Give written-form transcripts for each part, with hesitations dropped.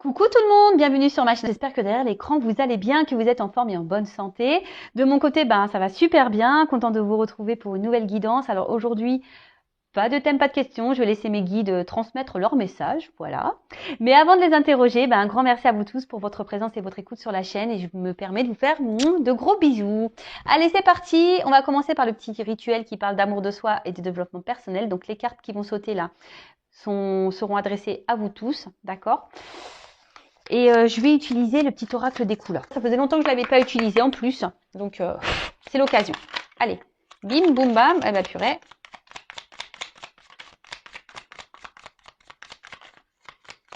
Coucou tout le monde, bienvenue sur ma chaîne. J'espère que derrière l'écran vous allez bien, que vous êtes en forme et en bonne santé. De mon côté, ça va super bien, content de vous retrouver pour une nouvelle guidance. Alors aujourd'hui, pas de thème, pas de questions, je vais laisser mes guides transmettre leurs messages, voilà. Mais avant de les interroger, un grand merci à vous tous pour votre présence et votre écoute sur la chaîne et je me permets de vous faire de gros bisous. Allez, c'est parti, on va commencer par le petit rituel qui parle d'amour de soi et de développement personnel. Donc les cartes qui vont sauter là seront adressées à vous tous, d'accord ? Et je vais utiliser le petit oracle des couleurs. Ça faisait longtemps que je ne l'avais pas utilisé en plus, donc c'est l'occasion. Allez, bim, boum, bam, eh ben purée.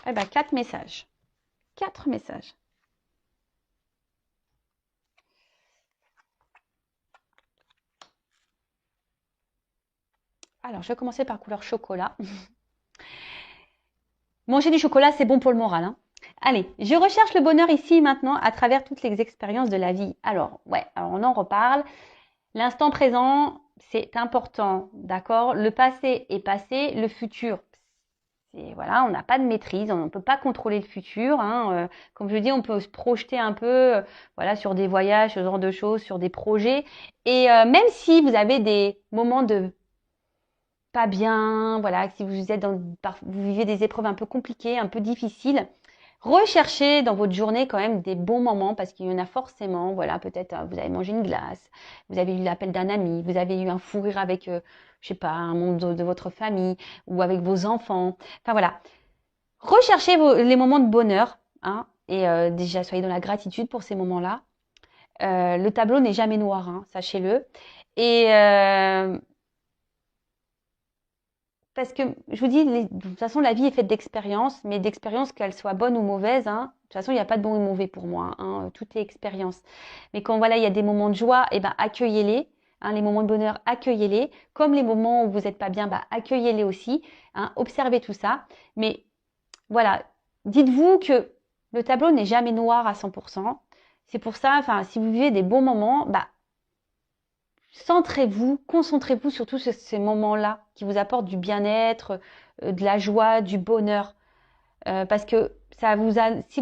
Eh ben 4 messages. 4 messages. Alors, je vais commencer par couleur chocolat. Manger du chocolat, c'est bon pour le moral, hein. Allez, je recherche le bonheur ici maintenant à travers toutes les expériences de la vie. Alors, alors on en reparle. L'instant présent, c'est important, d'accord? Le passé est passé, le futur, voilà, on n'a pas de maîtrise, on ne peut pas contrôler le futur, hein. Comme je dis, on peut se projeter un peu, voilà, sur des voyages, ce genre de choses, sur des projets. Et même si vous avez des moments de pas bien, voilà, si vous êtes vous vivez des épreuves un peu compliquées, un peu difficiles, recherchez dans votre journée quand même des bons moments parce qu'il y en a forcément. Voilà, peut-être vous avez mangé une glace, vous avez eu l'appel d'un ami, vous avez eu un fou rire avec, je sais pas, un membre de votre famille ou avec vos enfants. Enfin voilà, recherchez les moments de bonheur, hein, et déjà soyez dans la gratitude pour ces moments-là. Le tableau n'est jamais noir, hein, sachez-le. Et parce que je vous dis, de toute façon, la vie est faite d'expériences, mais d'expériences, qu'elles soient bonnes ou mauvaises, hein. De toute façon, il n'y a pas de bon ou mauvais pour moi, hein, tout est expérience. Mais quand voilà, il y a des moments de joie, accueillez-les. Hein, les moments de bonheur, accueillez-les. Comme les moments où vous n'êtes pas bien, accueillez-les aussi. Hein, observez tout ça. Mais voilà, dites-vous que le tableau n'est jamais noir à 100%. C'est pour ça, si vous vivez des bons moments, centrez-vous, concentrez-vous sur tous ces moments-là qui vous apportent du bien-être, de la joie, du bonheur. Parce que si vous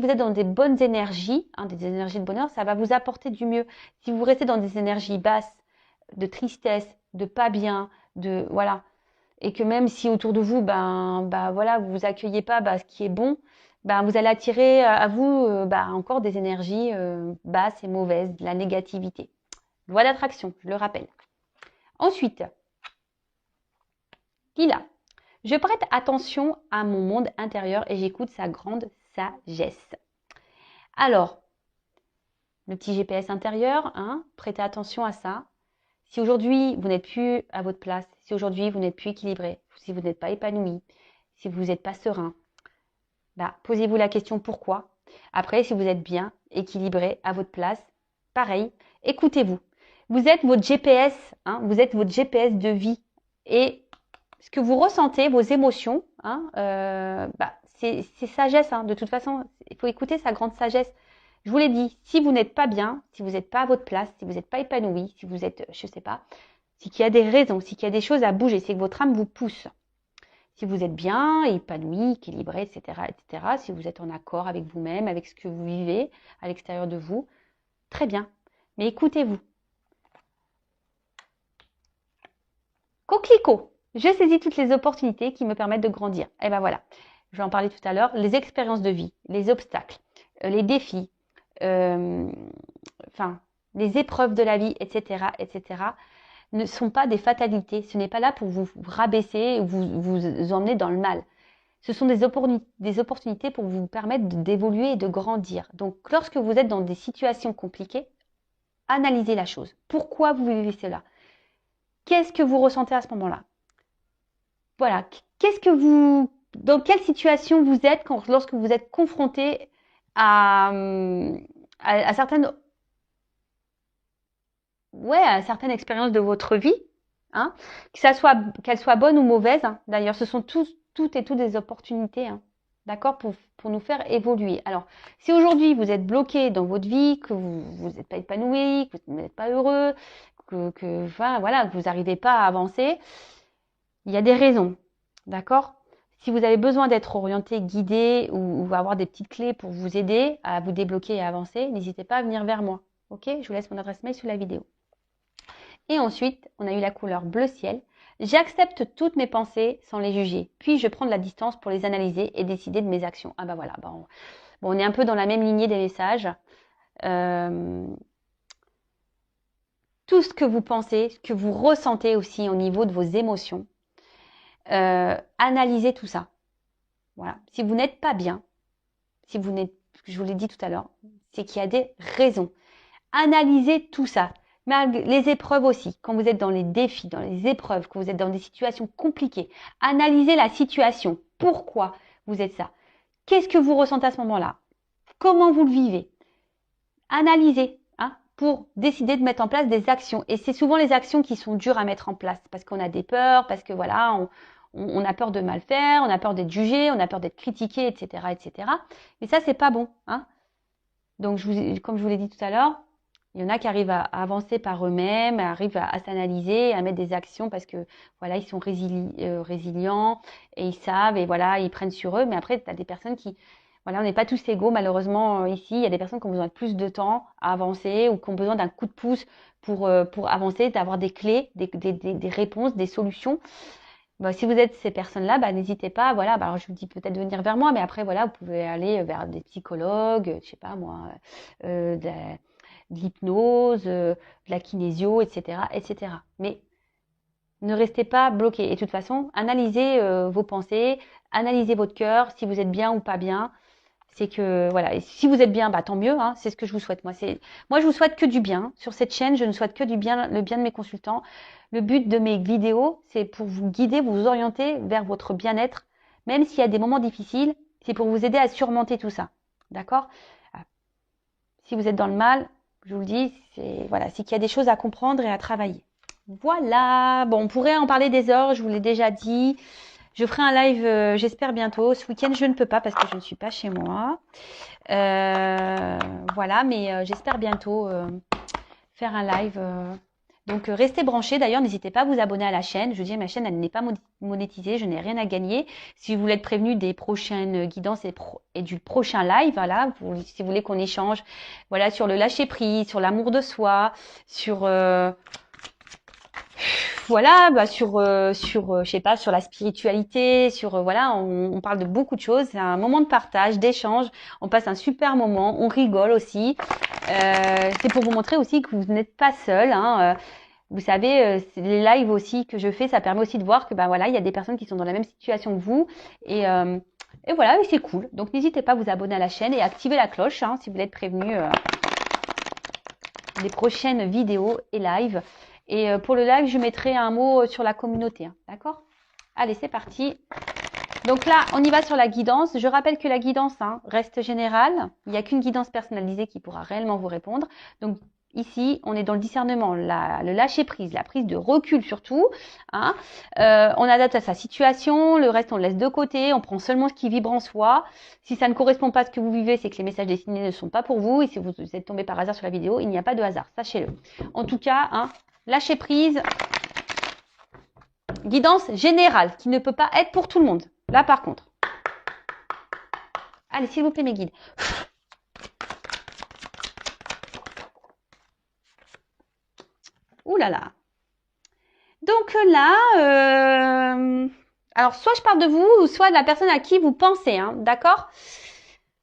êtes dans des bonnes énergies, hein, des énergies de bonheur, ça va vous apporter du mieux. Si vous restez dans des énergies basses, de tristesse, de pas bien, voilà, et que même si autour de vous, voilà, vous accueillez pas ce qui est bon, vous allez attirer à vous encore des énergies basses et mauvaises, de la négativité. Loi d'attraction, je le rappelle. Ensuite, Lila, je prête attention à mon monde intérieur et j'écoute sa grande sagesse. Alors, le petit GPS intérieur, hein, prêtez attention à ça. Si aujourd'hui vous n'êtes plus à votre place, si aujourd'hui vous n'êtes plus équilibré, si vous n'êtes pas épanoui, si vous n'êtes pas serein, posez-vous la question pourquoi. Après, si vous êtes bien, équilibré, à votre place, pareil, écoutez-vous. Vous êtes votre GPS, hein, vous êtes votre GPS de vie. Et ce que vous ressentez, vos émotions, hein, c'est sagesse. Hein. De toute façon, il faut écouter sa grande sagesse. Je vous l'ai dit, si vous n'êtes pas bien, si vous n'êtes pas à votre place, si vous n'êtes pas épanoui, si vous êtes, je ne sais pas, c'est qu'il y a des raisons, c'est qu'il y a des choses à bouger, c'est que votre âme vous pousse. Si vous êtes bien, épanoui, équilibré, etc., etc., si vous êtes en accord avec vous-même, avec ce que vous vivez à l'extérieur de vous, très bien. Mais écoutez-vous. Coquelicot, je saisis toutes les opportunités qui me permettent de grandir. Et voilà, je vais en parler tout à l'heure. Les expériences de vie, les obstacles, les défis, les épreuves de la vie, etc., etc., ne sont pas des fatalités. Ce n'est pas là pour vous rabaisser ou vous emmener dans le mal. Ce sont des opportunités pour vous permettre d'évoluer et de grandir. Donc, lorsque vous êtes dans des situations compliquées, analysez la chose. Pourquoi vous vivez cela ? Qu'est-ce que vous ressentez à ce moment-là ? Voilà, dans quelle situation vous êtes lorsque vous êtes confronté à certaines expériences de votre vie, hein, qu'elles soient bonnes ou mauvaises. Hein. D'ailleurs, ce sont toutes des opportunités, hein, d'accord, pour nous faire évoluer. Alors, si aujourd'hui vous êtes bloqué dans votre vie, que vous n'êtes pas épanoui, que vous n'êtes pas heureux, que vous n'arrivez pas à avancer, il y a des raisons, d'accord ? Si vous avez besoin d'être orienté, guidé ou avoir des petites clés pour vous aider à vous débloquer et à avancer, n'hésitez pas à venir vers moi. Ok? Je vous laisse mon adresse mail sous la vidéo. Et ensuite, on a eu la couleur bleu ciel. J'accepte toutes mes pensées sans les juger. Puis, je prends de la distance pour les analyser et décider de mes actions. Ah bah voilà, on est un peu dans la même lignée des messages. Tout ce que vous pensez, ce que vous ressentez aussi au niveau de vos émotions, analysez tout ça. Voilà. Si vous n'êtes pas bien, si vous n'êtes, je vous l'ai dit tout à l'heure, c'est qu'il y a des raisons. Analysez tout ça. Les épreuves aussi, quand vous êtes dans les défis, dans les épreuves, quand vous êtes dans des situations compliquées, analysez la situation. Pourquoi vous êtes ça? Qu'est-ce que vous ressentez à ce moment-là? Comment vous le vivez? Analysez, hein, pour décider de mettre en place des actions. Et c'est souvent les actions qui sont dures à mettre en place parce qu'on a des peurs, parce que voilà, on a peur de mal faire, on a peur d'être jugé, on a peur d'être critiqué, etc., etc. Mais ça, c'est pas bon, hein. Donc, comme je vous l'ai dit tout à l'heure, il y en a qui arrivent à avancer par eux-mêmes, arrivent à s'analyser, à mettre des actions parce que voilà, ils sont résilients et ils savent et voilà, ils prennent sur eux. Mais après, tu as des personnes qui, voilà, on n'est pas tous égaux malheureusement ici. Il y a des personnes qui ont besoin de plus de temps à avancer ou qui ont besoin d'un coup de pouce pour avancer, d'avoir des clés, des réponses, des solutions. Bah, si vous êtes ces personnes-là, bah, n'hésitez pas. Voilà, bah, alors je vous dis peut-être de venir vers moi, mais après voilà, vous pouvez aller vers des psychologues, je sais pas moi, de l'hypnose, de la kinésio, etc., etc. Mais ne restez pas bloqué. Et de toute façon, analysez vos pensées, analysez votre cœur, si vous êtes bien ou pas bien. C'est que voilà, et si vous êtes bien, bah tant mieux, hein, c'est ce que je vous souhaite. Moi, je vous souhaite que du bien. Sur cette chaîne, je ne souhaite que du bien, le bien de mes consultants. Le but de mes vidéos, c'est pour vous guider, vous orienter vers votre bien-être, même s'il y a des moments difficiles, c'est pour vous aider à surmonter tout ça. D'accord? Si vous êtes dans le mal, je vous le dis, c'est qu'il y a des choses à comprendre et à travailler. Voilà. Bon, on pourrait en parler des heures, je vous l'ai déjà dit. Je ferai un live, j'espère bientôt. Ce week-end, je ne peux pas parce que je ne suis pas chez moi. Voilà, mais j'espère bientôt faire un live. Donc, restez branchés. D'ailleurs, n'hésitez pas à vous abonner à la chaîne. Je veux dire, ma chaîne, elle n'est pas monétisée. Je n'ai rien à gagner. Si vous voulez être prévenu des prochaines guidances et du prochain live, voilà, si vous voulez qu'on échange, voilà, sur le lâcher-prise, sur l'amour de soi, sur... voilà, bah je sais pas, sur la spiritualité, sur voilà, on parle de beaucoup de choses. C'est un moment de partage, d'échange. On passe un super moment, on rigole aussi. C'est pour vous montrer aussi que vous n'êtes pas seul. Hein. Vous savez, les lives aussi que je fais, ça permet aussi de voir que ben voilà, il y a des personnes qui sont dans la même situation que vous et voilà, c'est cool. Donc n'hésitez pas à vous abonner à la chaîne et activer la cloche hein, si vous voulez être prévenu des prochaines vidéos et lives. Et pour le live, je mettrai un mot sur la communauté. Hein, d'accord? Allez, c'est parti. Donc là, on y va sur la guidance. Je rappelle que la guidance hein, reste générale. Il n'y a qu'une guidance personnalisée qui pourra réellement vous répondre. Donc ici, on est dans le discernement, le lâcher prise, la prise de recul surtout. Hein. On adapte à sa situation. Le reste, on le laisse de côté. On prend seulement ce qui vibre en soi. Si ça ne correspond pas à ce que vous vivez, c'est que les messages destinés ne sont pas pour vous. Et si vous êtes tombé par hasard sur la vidéo, il n'y a pas de hasard. Sachez-le. En tout cas, hein, lâcher prise. Guidance générale qui ne peut pas être pour tout le monde. Là, par contre. Allez, s'il vous plaît, mes guides. Ouh là là. Donc là, alors soit je parle de vous, soit de la personne à qui vous pensez, hein, d'accord?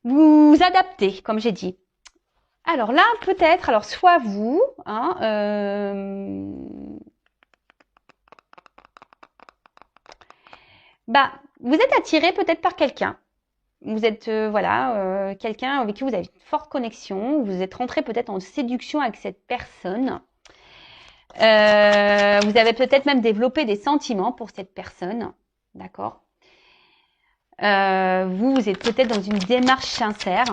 Vous adaptez, comme j'ai dit. Alors là, peut-être, alors soit vous, hein, bah, vous êtes attiré peut-être par quelqu'un. Vous êtes, voilà, quelqu'un avec qui vous avez une forte connexion. Vous êtes rentré peut-être en séduction avec cette personne. Vous avez peut-être même développé des sentiments pour cette personne. D'accord? Vous êtes peut-être dans une démarche sincère.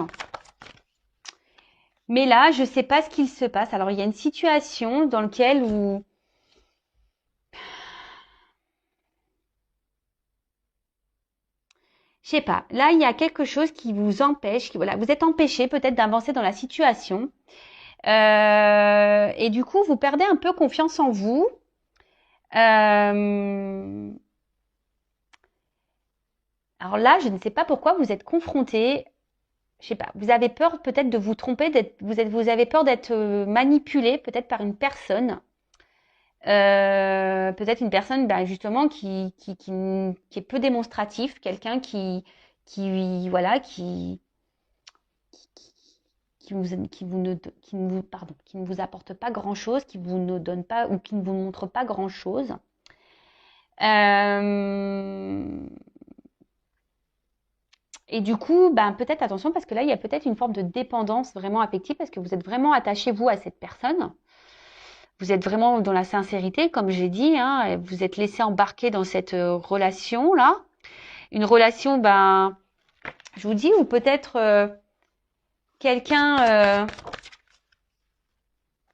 Mais là, je ne sais pas ce qu'il se passe. Alors, il y a une situation dans laquelle où... Je sais pas. Là, il y a quelque chose qui vous empêche. Voilà, vous êtes empêché peut-être d'avancer dans la situation. Et du coup, vous perdez un peu confiance en vous. Alors là, je ne sais pas pourquoi vous êtes confronté. Je sais pas, vous avez peur peut-être de vous tromper, vous avez peur d'être manipulé peut-être par une personne. Peut-être une personne justement qui est peu démonstratif, quelqu'un voilà, qui ne vous apporte pas grand-chose, qui vous ne donne pas ou qui ne vous montre pas grand-chose. Et du coup, peut-être attention parce que là, il y a peut-être une forme de dépendance vraiment affective parce que vous êtes vraiment attaché, vous, à cette personne. Vous êtes vraiment dans la sincérité, comme j'ai dit, hein, et vous êtes laissé embarquer dans cette relation-là. Une relation, je vous dis, ou peut-être quelqu'un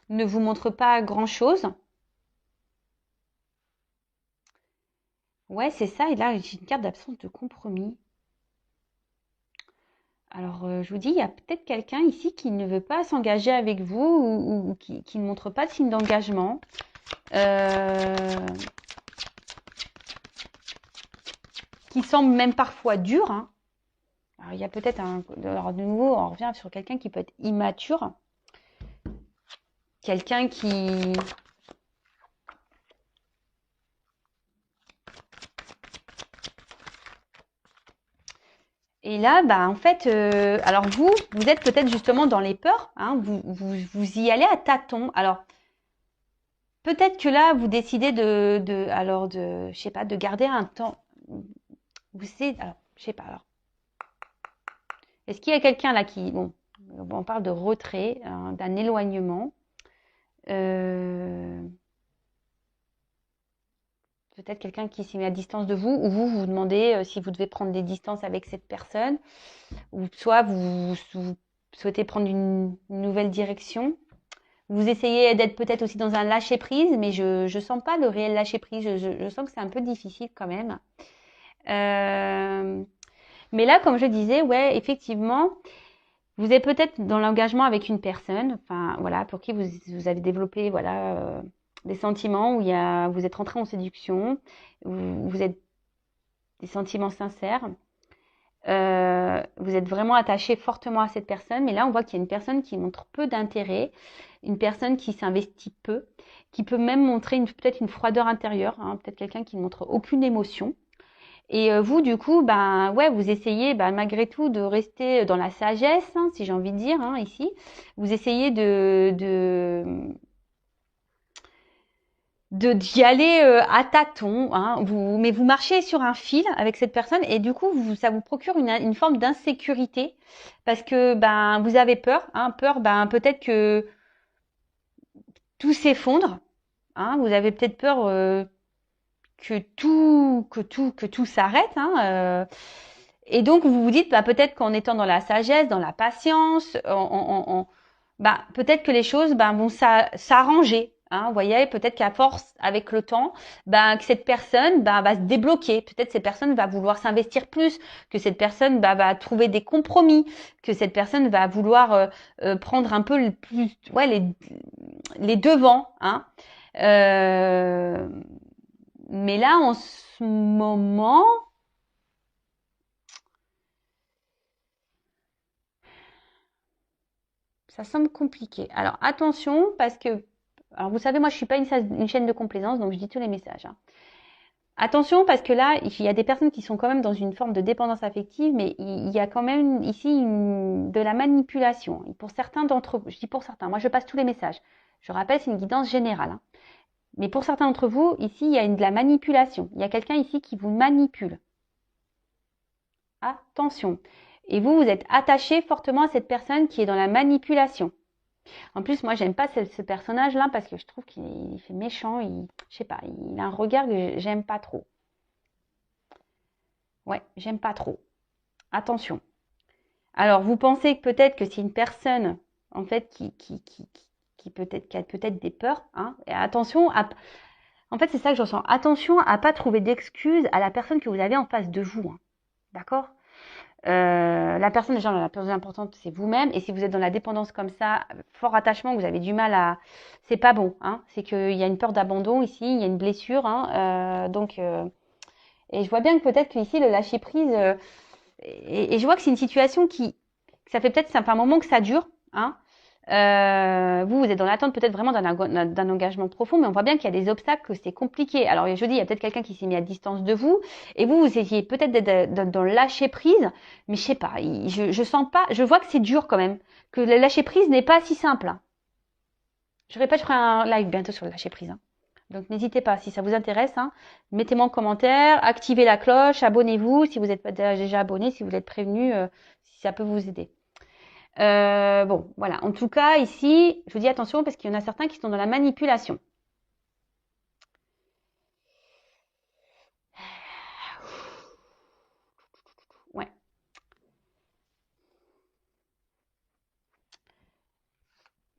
ne vous montre pas grand-chose. Ouais, c'est ça. Et là, j'ai une carte d'absence de compromis. Alors, je vous dis, il y a peut-être quelqu'un ici qui ne veut pas s'engager avec vous ou qui ne montre pas de signe d'engagement. Qui semble même parfois dur. Hein. Alors, il y a peut-être alors, de nouveau, on revient sur quelqu'un qui peut être immature. Quelqu'un qui... Et là, en fait, alors vous êtes peut-être justement dans les peurs. Hein, vous y allez à tâtons. Alors, peut-être que là, vous décidez je sais pas, de garder un temps. Vous savez, alors, je sais pas. Alors, est-ce qu'il y a quelqu'un là qui, bon, on parle de retrait, hein, d'un éloignement. Peut-être quelqu'un qui s'est mis à distance de vous, ou vous demandez si vous devez prendre des distances avec cette personne, ou soit vous souhaitez prendre une nouvelle direction. Vous essayez d'être peut-être aussi dans un lâcher-prise, mais je sens pas le réel lâcher-prise. Je sens que c'est un peu difficile quand même. Mais là, comme je disais, ouais, effectivement, vous êtes peut-être dans l'engagement avec une personne, enfin voilà, pour qui vous avez développé voilà des sentiments où vous êtes rentré en séduction, où vous êtes des sentiments sincères. Vous êtes vraiment attaché fortement à cette personne, mais là on voit qu'il y a une personne qui montre peu d'intérêt, une personne qui s'investit peu, qui peut même montrer peut-être une froideur intérieure, hein, peut-être quelqu'un qui ne montre aucune émotion. Et vous, du coup, ouais, vous essayez malgré tout de rester dans la sagesse, hein, si j'ai envie de dire, hein, ici. Vous essayez d'y aller à tâtons, hein, mais vous marchez sur un fil avec cette personne et du coup, ça vous procure une forme d'insécurité parce que vous avez peur, hein, peur, peut-être que tout s'effondre, hein, vous avez peut-être peur que tout s'arrête, hein, et donc vous vous dites peut-être qu'en étant dans la sagesse, dans la patience, peut-être que les choses vont s'arranger. Hein, vous voyez, peut-être qu'à force, avec le temps, que cette personne va se débloquer. Peut-être cette personne va vouloir s'investir plus, que cette personne va trouver des compromis, que cette personne va vouloir prendre un peu les devants. Hein. Mais là, en ce moment, ça semble compliqué. Alors attention, parce que, alors vous savez, moi je suis pas une chaîne de complaisance, donc je dis tous les messages. Hein. Attention, parce que là, il y a des personnes qui sont quand même dans une forme de dépendance affective, mais il y a quand même ici de la manipulation. Et pour certains d'entre vous, je dis pour certains, moi je passe tous les messages. Je rappelle, c'est une guidance générale. Hein. Mais pour certains d'entre vous, ici, il y a de la manipulation. Il y a quelqu'un ici qui vous manipule. Attention. Et vous êtes attaché fortement à cette personne qui est dans la manipulation. En plus, moi, j'aime pas ce personnage-là parce que je trouve qu'il fait méchant. Je sais pas, il a un regard que j'aime pas trop. Ouais, j'aime pas trop. Attention. Alors, vous pensez que peut-être que c'est une personne, en fait, qui a peut-être des peurs. Hein, et attention en fait, c'est ça que je ressens. Attention à pas trouver d'excuses à la personne que vous avez en face de vous. Hein. D'accord ? La personne déjà la plus importante c'est vous-même et si vous êtes dans la dépendance comme ça, fort attachement, vous avez du mal à, c'est pas bon, hein, c'est qu'il y a une peur d'abandon ici, il y a une blessure, hein, donc Et je vois bien que peut-être qu'ici, le lâcher prise, et je vois que c'est une situation que ça fait peut-être, ça fait un moment que ça dure, hein. Vous êtes dans l'attente peut-être vraiment d'un engagement profond, mais on voit bien qu'il y a des obstacles, que c'est compliqué. Alors, je dis, il y a peut-être quelqu'un qui s'est mis à distance de vous, et vous essayez peut-être d'être dans le lâcher prise, mais je sais pas, je sens pas, je vois que c'est dur quand même, que le lâcher prise n'est pas si simple, hein. Je répète, je ferai un live bientôt sur le lâcher prise, hein. Donc n'hésitez pas, si ça vous intéresse, hein, mettez-moi en commentaire, activez la cloche, abonnez-vous si vous n'êtes pas déjà abonné, si vous êtes prévenu, si ça peut vous aider. Bon, voilà. En tout cas, ici, je vous dis attention parce qu'il y en a certains qui sont dans la manipulation. Ouais.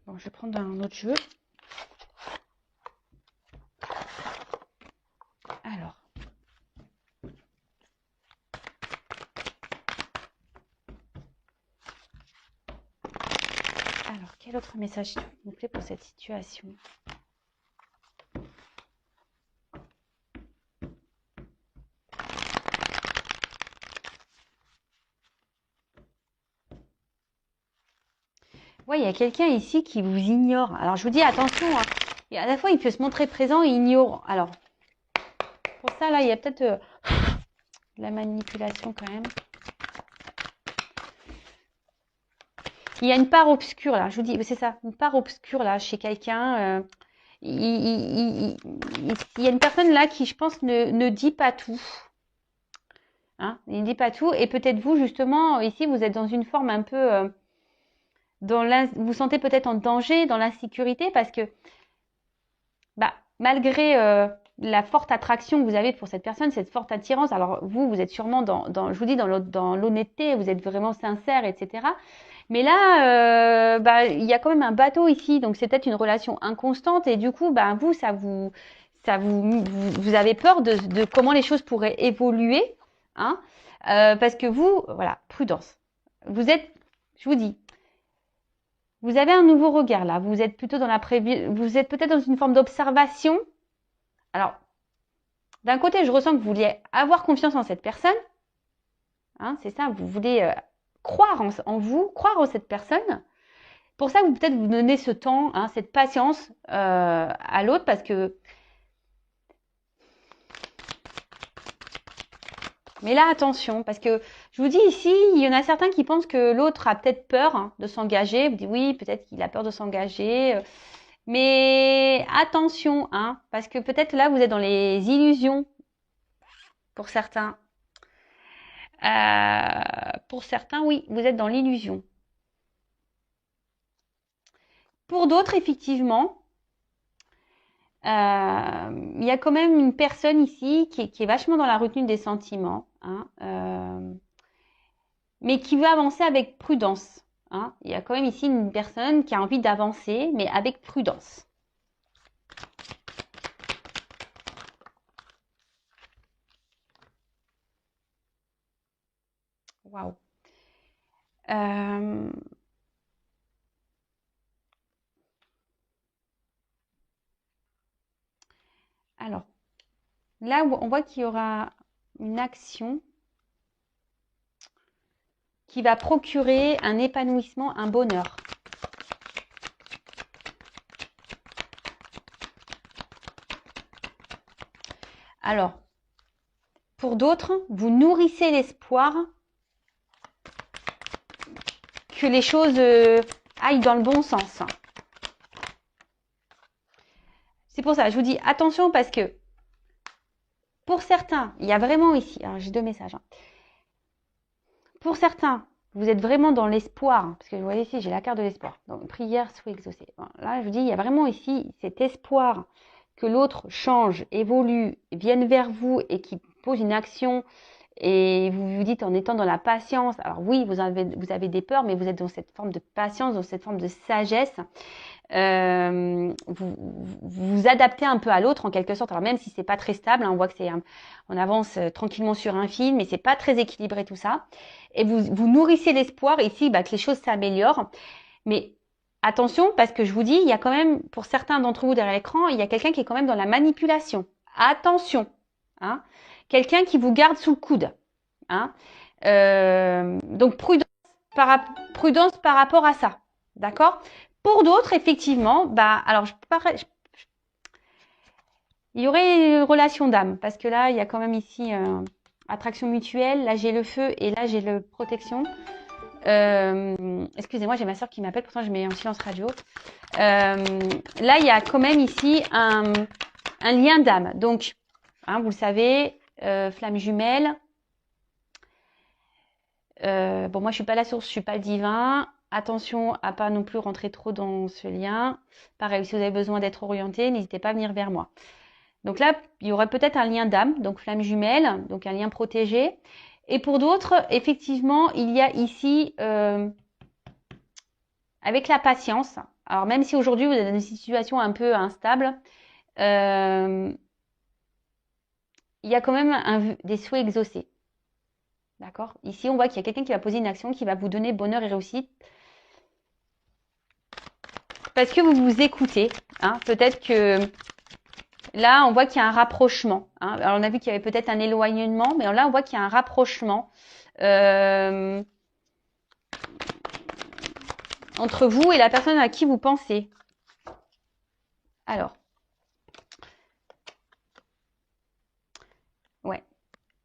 Bon, je vais prendre un autre jeu. Alors. Alors, quel autre message s'il vous plaît pour cette situation? Ouais, il y a quelqu'un ici qui vous ignore. Alors, je vous dis attention, hein. Et à la fois, il peut se montrer présent et ignore. Alors, pour ça, là, il y a peut-être de la manipulation quand même. Il y a une part obscure, là. Je vous dis, c'est ça, une part obscure, là, chez quelqu'un. Il y a une personne, là, qui, je pense, ne dit pas tout. Hein, il ne dit pas tout. Et peut-être vous, justement, ici, vous êtes dans une forme un peu... vous vous sentez peut-être en danger, dans l'insécurité, parce que bah, malgré la forte attraction que vous avez pour cette personne, cette forte attirance, alors vous êtes sûrement je vous dis, dans l'honnêteté, vous êtes vraiment sincère, etc. Mais là, bah, il y a quand même un bateau ici, donc c'est peut-être une relation inconstante, et du coup, bah, vous avez peur de comment les choses pourraient évoluer, hein, parce que vous, voilà, prudence. Vous êtes, je vous dis, vous avez un nouveau regard là. Vous êtes plutôt dans vous êtes peut-être dans une forme d'observation. Alors, d'un côté, je ressens que vous vouliez avoir confiance en cette personne. Hein, c'est ça, vous voulez croire en vous, croire en cette personne. Pour ça, vous peut-être vous donnez ce temps, hein, cette patience à l'autre, parce que. Mais là, attention, parce que je vous dis ici, il y en a certains qui pensent que l'autre a peut-être peur, hein, de s'engager. Vous dites oui, peut-être qu'il a peur de s'engager. Mais attention, hein, parce que peut-être là, vous êtes dans les illusions pour certains. Pour certains, oui, vous êtes dans l'illusion. Pour d'autres, effectivement, il y a quand même une personne ici qui est vachement dans la retenue des sentiments, hein, mais qui veut avancer avec prudence. Hein. Il y a quand même ici une personne qui a envie d'avancer, mais avec prudence. Waouh. Alors, là, on voit qu'il y aura une action qui va procurer un épanouissement, un bonheur. Alors, pour d'autres, vous nourrissez l'espoir que les choses aillent dans le bon sens. C'est pour ça, je vous dis attention parce que pour certains, il y a vraiment ici, alors j'ai deux messages. Hein. Pour certains, vous êtes vraiment dans l'espoir, parce que vous voyez ici, j'ai la carte de l'espoir. Donc, prière soit exaucée. Bon, là, je vous dis, il y a vraiment ici cet espoir que l'autre change, évolue, vienne vers vous et qui pose une action. Et vous vous dites en étant dans la patience, alors oui, vous avez des peurs, mais vous êtes dans cette forme de patience, dans cette forme de sagesse. Vous vous adaptez un peu à l'autre en quelque sorte. Alors même si c'est pas très stable, hein, on voit que on avance tranquillement sur un fil, mais c'est pas très équilibré tout ça. Et vous nourrissez l'espoir ici que les choses s'améliorent. Mais attention, parce que je vous dis, il y a quand même, pour certains d'entre vous derrière l'écran, il y a quelqu'un qui est quand même dans la manipulation. Attention, hein. quelqu'un qui vous garde sous le coude. Hein. Donc prudence par rapport à ça. D'accord? Pour d'autres, effectivement, bah, alors il y aurait une relation d'âme, parce que là, il y a quand même ici attraction mutuelle, là j'ai le feu et là j'ai le protection. Excusez-moi, j'ai ma soeur qui m'appelle, pourtant je mets en silence radio. Là, il y a quand même ici un lien d'âme. Donc, hein, vous le savez, flamme jumelle. Bon, moi, je suis pas la source, je suis pas le divin. Attention à pas non plus rentrer trop dans ce lien. Pareil, si vous avez besoin d'être orienté, n'hésitez pas à venir vers moi. Donc là, il y aurait peut-être un lien d'âme, donc flamme jumelle, donc un lien protégé. Et pour d'autres, effectivement, il y a ici, avec la patience, alors même si aujourd'hui vous êtes dans une situation un peu instable, il y a quand même des souhaits exaucés. D'accord? Ici, on voit qu'il y a quelqu'un qui va poser une action qui va vous donner bonheur et réussite. Parce que vous vous écoutez. Hein? Peut-être que là, on voit qu'il y a un rapprochement. Hein? Alors, on a vu qu'il y avait peut-être un éloignement, mais là, on voit qu'il y a un rapprochement entre vous et la personne à qui vous pensez. Alors. Ouais.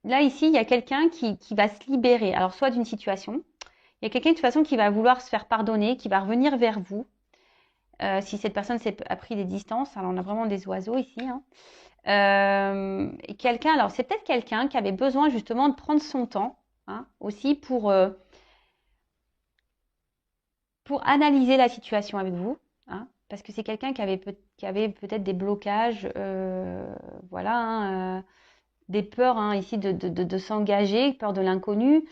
Là, ici, il y a quelqu'un qui va se libérer. Alors, soit d'une situation. Il y a quelqu'un de toute façon qui va vouloir se faire pardonner, qui va revenir vers vous. Si cette personne a pris des distances, alors on a vraiment des oiseaux ici. Hein. Et quelqu'un, alors c'est peut-être quelqu'un qui avait besoin justement de prendre son temps hein, aussi pour analyser la situation avec vous. Hein, parce que c'est quelqu'un qui avait peut-être des blocages, voilà, hein, des peurs hein, ici de s'engager, peur de l'inconnu.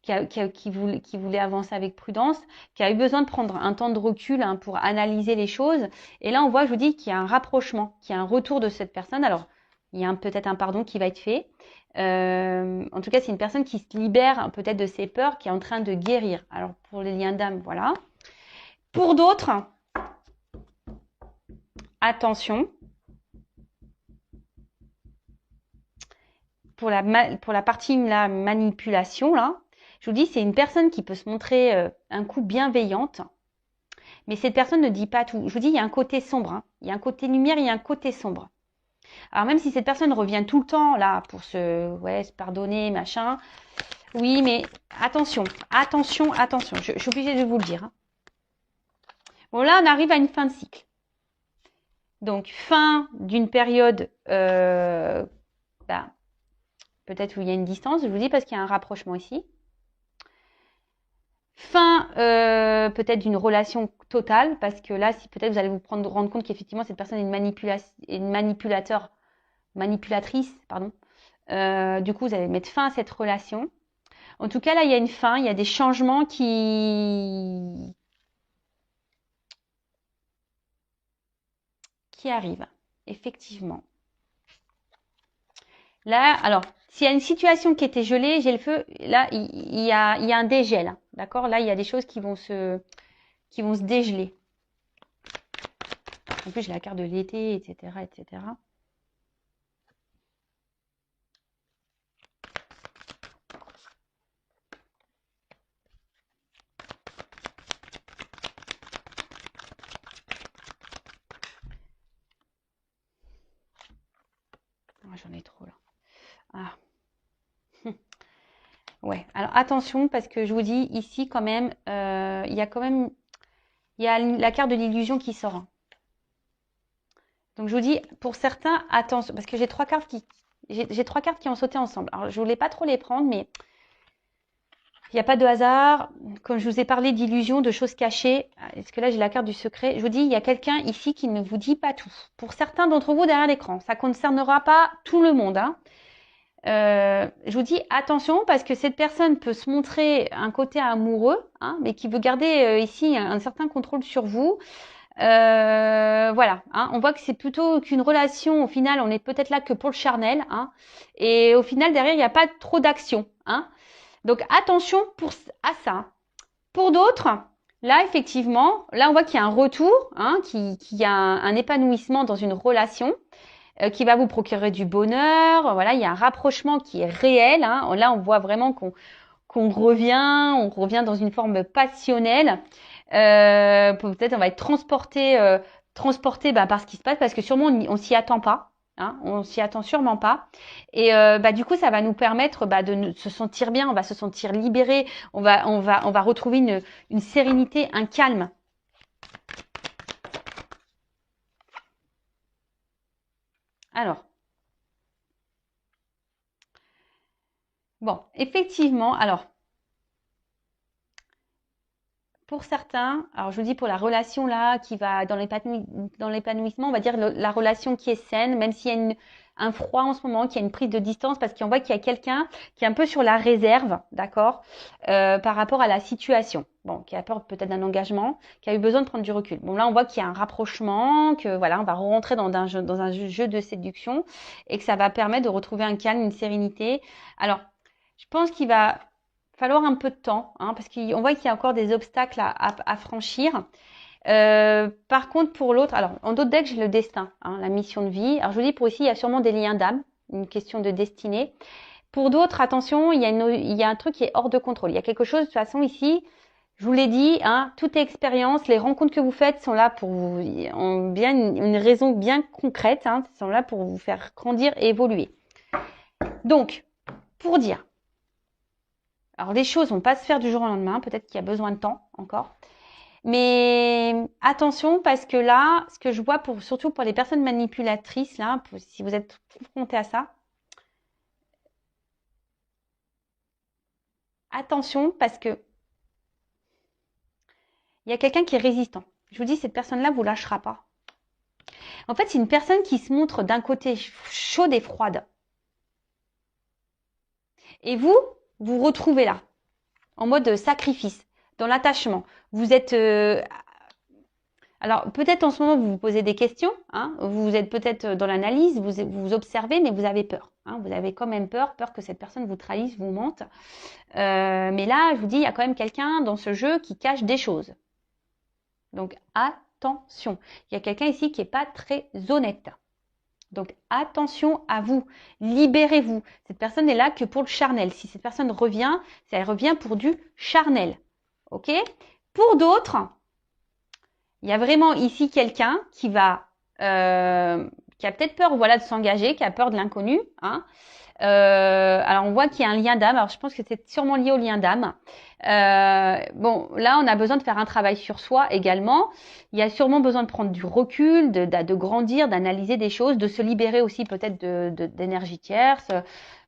Qui voulait avancer avec prudence, qui a eu besoin de prendre un temps de recul hein, pour analyser les choses. Et là, on voit, je vous dis, qu'il y a un rapprochement, qu'il y a un retour de cette personne. Alors, il y a peut-être un pardon qui va être fait. En tout cas, c'est une personne qui se libère peut-être de ses peurs, qui est en train de guérir. Alors, pour les liens d'âme, voilà. Pour d'autres, attention. Pour la partie la manipulation, là, je vous dis, c'est une personne qui peut se montrer un coup bienveillante, mais cette personne ne dit pas tout. Je vous dis, il y a un côté sombre, hein. Il y a un côté lumière, il y a un côté sombre. Alors même si cette personne revient tout le temps là pour se pardonner, machin, oui, mais attention, attention, attention. Je suis obligée de vous le dire. Hein. Bon là, on arrive à une fin de cycle. Donc fin d'une période, peut-être où il y a une distance. Je vous dis parce qu'il y a un rapprochement ici. Fin peut-être d'une relation totale, parce que là, si peut-être vous allez vous rendre compte qu'effectivement cette personne est une manipulatrice, pardon. Du coup, vous allez mettre fin à cette relation. En tout cas, là, il y a une fin, il y a des changements qui arrivent, effectivement. Là, alors, s'il y a une situation qui était gelée, j'ai le feu, là, il y a un dégel, hein, d'accord? Là, il y a des choses qui vont se dégeler. En plus, j'ai la carte de l'été, etc., etc. Oh, j'en ai trop là. Ah. Ouais, alors attention parce que je vous dis ici quand même, il y a la carte de l'illusion qui sort. Hein. Donc je vous dis, pour certains, attention, parce que j'ai trois cartes qui ont sauté ensemble. Alors je voulais pas trop les prendre, mais il n'y a pas de hasard. Comme je vous ai parlé d'illusion, de choses cachées, est-ce que là j'ai la carte du secret? Je vous dis, il y a quelqu'un ici qui ne vous dit pas tout. Pour certains d'entre vous derrière l'écran, ça ne concernera pas tout le monde. Hein. Je vous dis attention parce que cette personne peut se montrer un côté amoureux, hein, mais qui veut garder ici un certain contrôle sur vous. Voilà, hein, on voit que c'est plutôt qu'une relation. Au final, on est peut-être là que pour le charnel, hein, et au final derrière il n'y a pas trop d'action. Hein. Donc attention à ça. Pour d'autres, là effectivement, là on voit qu'il y a un retour, hein, qu'il y a un épanouissement dans une relation. qui va vous procurer du bonheur. Voilà, il y a un rapprochement qui est réel. Hein. Là, on voit vraiment qu'on revient dans une forme passionnelle. Peut-être on va être transporté par ce qui se passe, parce que sûrement on s'y attend pas. Hein, on s'y attend sûrement pas. Et du coup, ça va nous permettre de se sentir bien, on va se sentir libéré, on va retrouver une sérénité, un calme. Alors, bon, effectivement, alors, pour certains, alors je vous dis pour la relation là qui va dans l'épanouissement, on va dire la relation qui est saine, même s'il y a un froid en ce moment, qu'il y a une prise de distance, parce qu'on voit qu'il y a quelqu'un qui est un peu sur la réserve, d'accord, par rapport à la situation. Bon, qui a peur peut-être d'un engagement, qui a eu besoin de prendre du recul. Bon, là, on voit qu'il y a un rapprochement, que voilà, on va rentrer dans un jeu de séduction, et que ça va permettre de retrouver un calme, une sérénité. Alors, je pense qu'il va falloir un peu de temps, hein, parce qu'on voit qu'il y a encore des obstacles à franchir. Par contre, pour l'autre, alors en d'autres decks, j'ai le destin, hein, la mission de vie. Alors je vous dis, pour ici, il y a sûrement des liens d'âme, une question de destinée. Pour d'autres, attention, il y a un truc qui est hors de contrôle. Il y a quelque chose, de toute façon, ici, je vous l'ai dit, hein, toute expérience, les rencontres que vous faites sont là pour vous, ont bien une raison bien concrète, hein, sont là pour vous faire grandir et évoluer. Donc, pour dire, alors les choses vont pas se faire du jour au lendemain, peut-être qu'il y a besoin de temps encore. Mais attention, parce que là, ce que je vois surtout pour les personnes manipulatrices, là, si vous êtes confrontés à ça, attention, parce que il y a quelqu'un qui est résistant. Je vous dis, cette personne-là vous lâchera pas. En fait, c'est une personne qui se montre d'un côté chaude et froide. Et vous retrouvez là, en mode sacrifice, dans l'attachement. Vous êtes alors, peut-être en ce moment, vous vous posez des questions, hein, vous êtes peut-être dans l'analyse, vous observez, mais vous avez peur. Hein, vous avez quand même peur que cette personne vous trahisse, vous mente. Mais là, je vous dis, il y a quand même quelqu'un dans ce jeu qui cache des choses. Donc, attention. Il y a quelqu'un ici qui n'est pas très honnête. Donc, attention à vous. Libérez-vous. Cette personne n'est là que pour le charnel. Si cette personne revient, elle revient pour du charnel. OK ? Pour d'autres, il y a vraiment ici quelqu'un qui a peut-être peur, voilà, de s'engager, qui a peur de l'inconnu. Hein. Alors on voit qu'il y a un lien d'âme. Alors je pense que c'est sûrement lié au lien d'âme. Bon, là on a besoin de faire un travail sur soi également. Il y a sûrement besoin de prendre du recul, de grandir, d'analyser des choses, de se libérer aussi peut-être d'énergie tierce.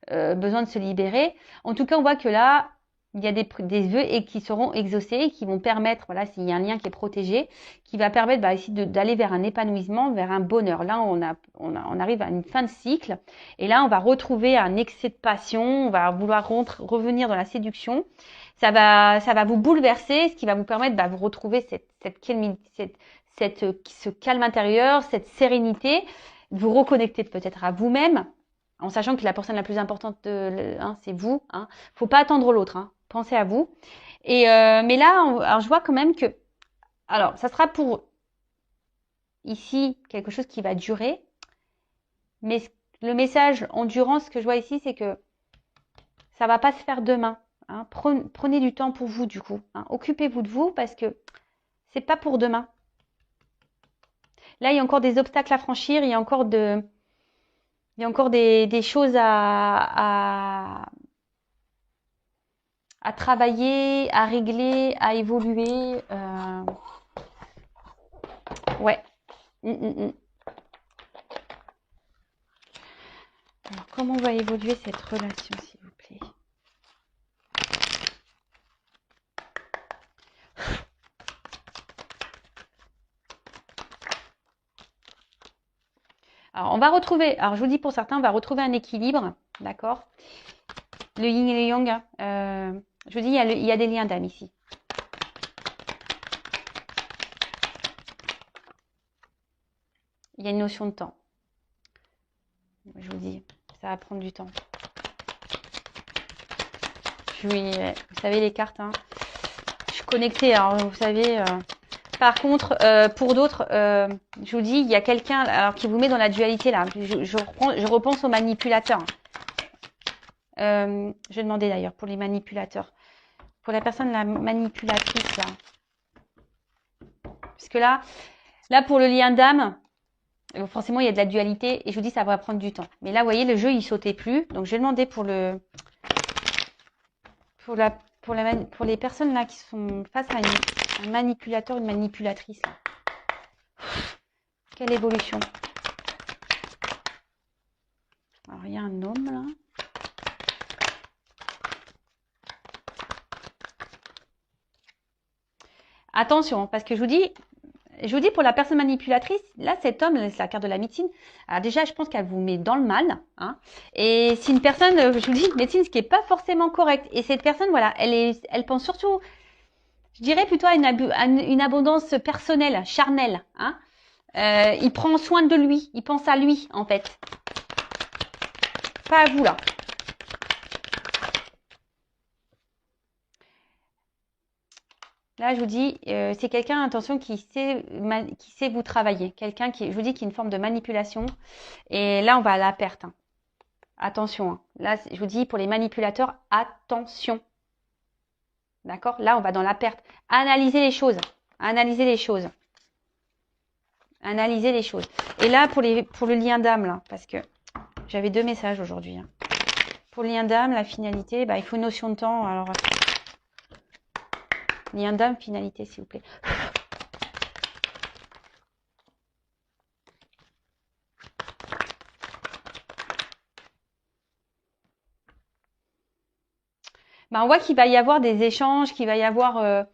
Besoin de se libérer. En tout cas, on voit que là, il y a des vœux et qui seront exaucés, qui vont permettre, voilà, s'il y a un lien qui est protégé, qui va permettre ici d'aller vers un épanouissement, vers un bonheur. Là, on arrive à une fin de cycle, et là, on va retrouver un excès de passion, on va vouloir revenir dans la séduction. Ça va vous bouleverser, ce qui va vous permettre de vous retrouver ce calme intérieur, cette sérénité, vous reconnecter peut-être à vous-même, en sachant que la personne la plus importante, c'est vous. Hein. Faut pas attendre l'autre. Hein. Pensez à vous. Et mais là, alors je vois quand même que, alors ça sera pour ici quelque chose qui va durer. Mais le message endurance que je vois ici, c'est que ça va pas se faire demain. Hein. Prenez du temps pour vous du coup. Hein. Occupez-vous de vous parce que c'est pas pour demain. Là, il y a encore des obstacles à franchir. Il y a encore des choses à travailler, à régler, à évoluer. Ouais. Alors, comment va évoluer cette relation, s'il vous plaît? Alors, on va retrouver, alors je vous dis pour certains, on va retrouver un équilibre, d'accord? Le yin et le yang, je vous dis, il y a des liens d'âme ici. Il y a une notion de temps. Je vous dis, ça va prendre du temps. Vous savez les cartes, hein. Je suis connectée, alors vous savez, Par contre, pour d'autres, je vous dis, il y a quelqu'un alors qui vous met dans la dualité là. Je repense aux manipulateurs. Je vais demander d'ailleurs pour les manipulateurs. Pour la personne la manipulatrice là. Puisque là pour le lien d'âme, forcément il y a de la dualité et je vous dis ça va prendre du temps. Mais là vous voyez le jeu il sautait plus. Donc je vais demander pour les personnes là qui sont face à un manipulateur, une manipulatrice là. Quelle évolution. Alors il y a un homme là. Attention, parce que je vous dis pour la personne manipulatrice, là cet homme, c'est la carte de la médecine. Alors déjà, je pense qu'elle vous met dans le mal. Hein, et c'est une personne, je vous dis, médecine, ce qui est pas forcément correct. Et cette personne, voilà, elle pense surtout, je dirais plutôt à une abondance personnelle, charnelle. Hein. Il prend soin de lui, il pense à lui en fait, pas à vous là. Là, je vous dis, c'est quelqu'un, attention, qui sait vous travailler. Quelqu'un qui, je vous dis, qui est une forme de manipulation. Et là, on va à la perte. Hein. Attention. Hein. Là, je vous dis, pour les manipulateurs, attention. D'accord? Là, on va dans la perte. Analysez les choses. Analysez les choses. Analysez les choses. Et là, pour le lien d'âme, là, parce que j'avais 2 messages aujourd'hui. Hein. Pour le lien d'âme, la finalité, bah, il faut une notion de temps. Alors, lien d'âme, finalité, s'il vous plaît. Ben, on voit qu'il va y avoir des échanges, qu'il va y avoir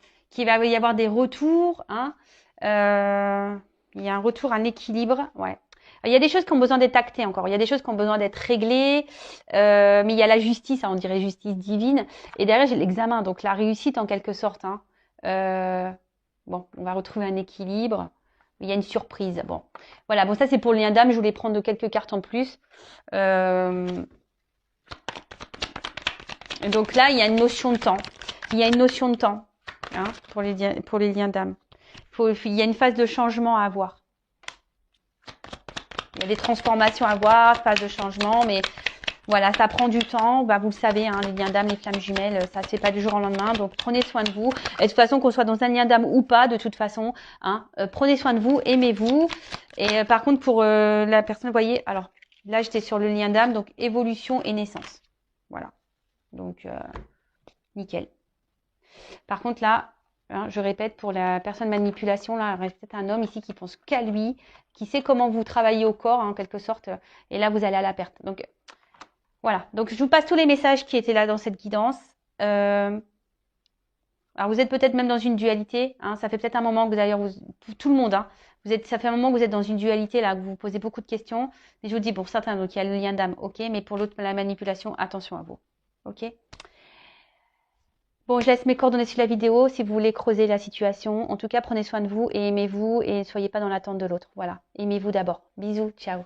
des retours. Hein. Il y a un retour, un équilibre. Ouais. Il y a des choses qui ont besoin d'être actées encore. Il y a des choses qui ont besoin d'être réglées. Mais il y a la justice, hein, on dirait justice divine. Et derrière, j'ai l'examen, donc la réussite en quelque sorte. Hein. Bon, on va retrouver un équilibre. Il y a une surprise. Bon, voilà. Bon, ça c'est pour le lien d'âme. Je voulais prendre quelques cartes en plus. Donc là, il y a une notion de temps. Il y a une notion de temps hein, pour les liens d'âme. Il y a une phase de changement à avoir. Il y a des transformations à avoir, phase de changement, mais voilà, ça prend du temps. Bah, vous le savez, hein, les liens d'âme, les flammes jumelles, ça ne se fait pas du jour au lendemain. Donc prenez soin de vous. Et de toute façon, qu'on soit dans un lien d'âme ou pas, de toute façon, hein, prenez soin de vous, aimez-vous. Et par contre, pour la personne, vous voyez, alors là, j'étais sur le lien d'âme, donc évolution et naissance. Voilà. Donc, nickel. Par contre, là, hein, je répète, pour la personne manipulation, là, il reste peut-être un homme ici qui pense qu'à lui, qui sait comment vous travaillez au corps, hein, en quelque sorte. Et là, vous allez à la perte. Donc, voilà. Donc, je vous passe tous les messages qui étaient là dans cette guidance. Alors, vous êtes peut-être même dans une dualité. Hein, ça fait peut-être un moment que d'ailleurs, tout le monde, hein, ça fait un moment que vous êtes dans une dualité, là, que vous vous posez beaucoup de questions. Et je vous dis, pour certains, donc, il y a le lien d'âme, ok, mais pour l'autre, la manipulation, attention à vous. Ok. Bon, je laisse mes coordonnées sur la vidéo si vous voulez creuser la situation. En tout cas, prenez soin de vous et aimez-vous et ne soyez pas dans l'attente de l'autre. Voilà. Aimez-vous d'abord. Bisous. Ciao.